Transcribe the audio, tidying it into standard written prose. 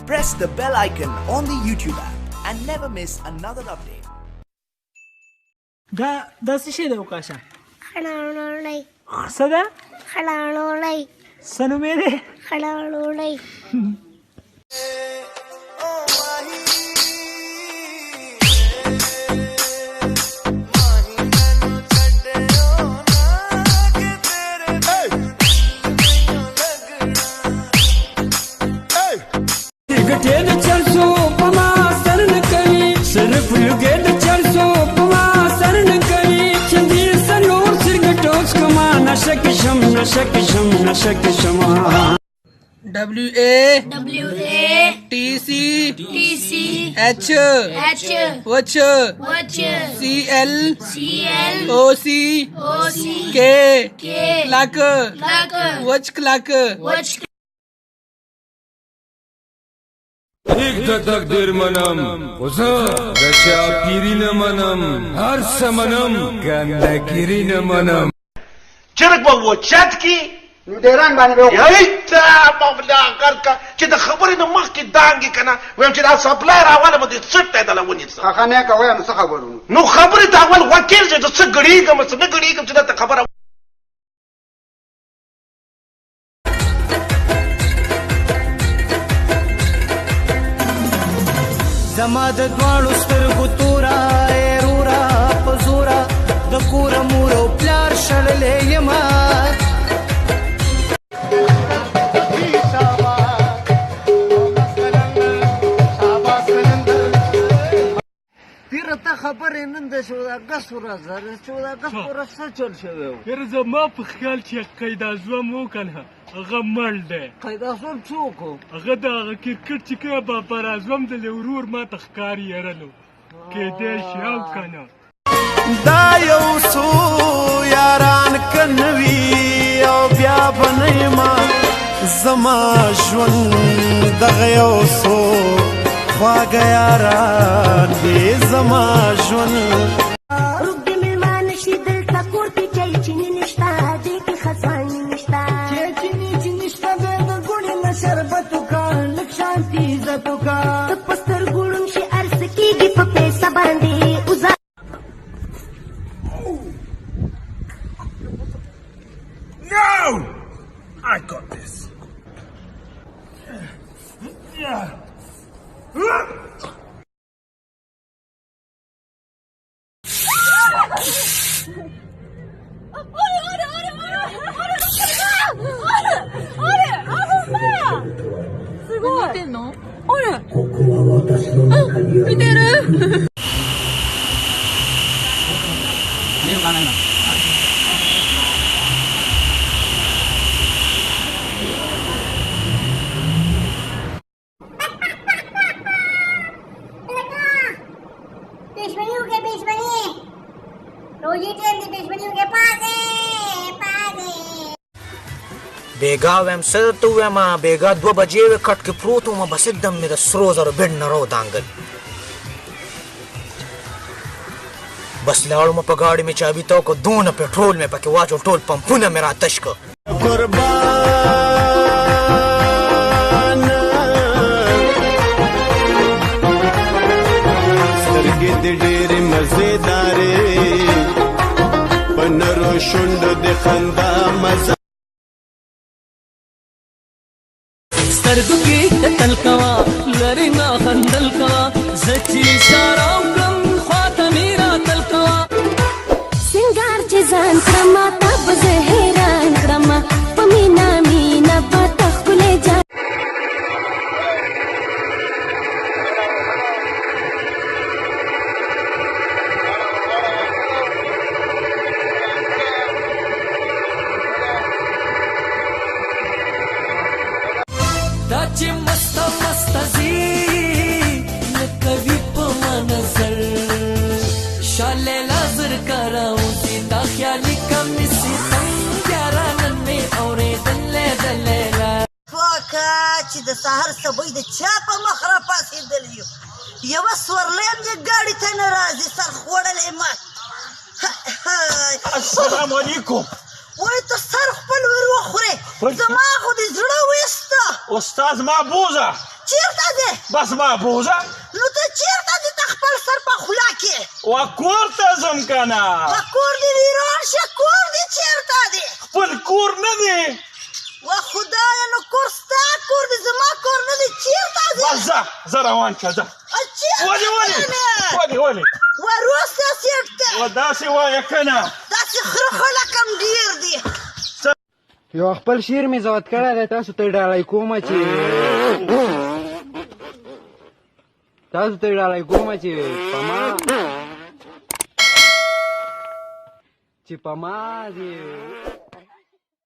Press the bell icon on the YouTube app and never miss another update. دا څه شی دی وکاشه؟ خړاړوړی. څه ده؟ خړاړوړی. څه نوم یې دی؟ خړاړوړی. ګټې د چرسو په ما سر نه کوي صرف لوګې د چرسو په ما سر نه کوي چندې سلور سرګټو څکما نشه کې شم نشه کې شم نشه کې شم WATC H CL OC K Klak Wach Klak یک د تقدیر منم خو د چا پیری نه منم هر څه منم ګندګیری نه منم چرګ به وچت کی نو ډیران باندې به یایته مولا غرکا چې د خبرې نه مخکې دانګې کنه وایم چې دا سپلای راواله به دې څټ ته دلونی څه هغه نه کوي نو څه خبرونه نو خبرې ته اول وکیل چې څه غړیږم څه نه غړیږم چې دا خبره زما د دواړو سترګو تورا ایرورا په زورا د کوره مور او پلار شړلې یما ته خبرې نن د سوداګس ورځ ده د سوداګس په ورځ څه چل شوی و؟ یاره زما په خیال چې قیداعظم و که نه هغه مړ دی. قیداعظم څوک و؟ هغه د هغه کرکټ چې کوي بابراعظم د ورور ما ته ښکار یرلو کیدای شي او که نه دا یو څو یاران که نه وي او بیا به نه یمه زما ژوند دغه یو څو خواږه یاران دې زما ژوند روږ د مېلمانه شي دلته کور کې چای چیني نشته دې کې خزانې نشته چای چیني چې نشته دی د ګوړې نه شربت وکړه لږ شانتي عزت وکړه ته په سترګو ړوند شي هر څه کېږي په پیسه باندې No! I got this. Yeah. بیګا ویم څه درته ووایم بیګا 2 بجې وې کټ کې پروت وم بس एकदम مې د سرو زرو بېډ نه راودانګل بس لاړم په ګاډي مې چابي تو کو دونه پټرول مې پکې واچو ټول پمپونه مې راتش کو قربان سترګې دې ډېرې مزېدارې په نرو شونډو د خندا مزه سترګو کې کتل کوا لرې نه خندل کوا زه چې اشاره وکړم خواته مې راتل کوا سنګار چې ځان کړمه تا به زه حیران کړمه په مینا مینا به ته ښکلی جان دا چې مست مست زی لکه وی په منظر شاله لازر کراوزی دا خیالي کم نسی تنگ یارانن می اورېدل دلیلا پاکه چې د سهار سبوی د چا په مخ را پاڅېدلی یو یوه سورلیم یې ګاډي ته نه راځي سر خوړلی ما السلام علیکم وای ته سر خپل ور وخورې زما خو دې زړه ویسته استاد محبوزه چیرته دی بس محفوظه نو ته چیرته دی ته خپل سر په خوله کې وا کور ته ځم که نه کور دې ویران شه کور دې چیرته دی خپل کور نه دی وا خدایه نو کور ستا کور دی زما کور نه دی چیرته دی بس زه روان شه ځه ولې وا روسته سیټ ته وا داسې وایه که نه داسې خره خلک هم ډېر دي یو خپل شعر مې زوت کړی دی تاسو ته یې ډالۍ کومه چې په ما دې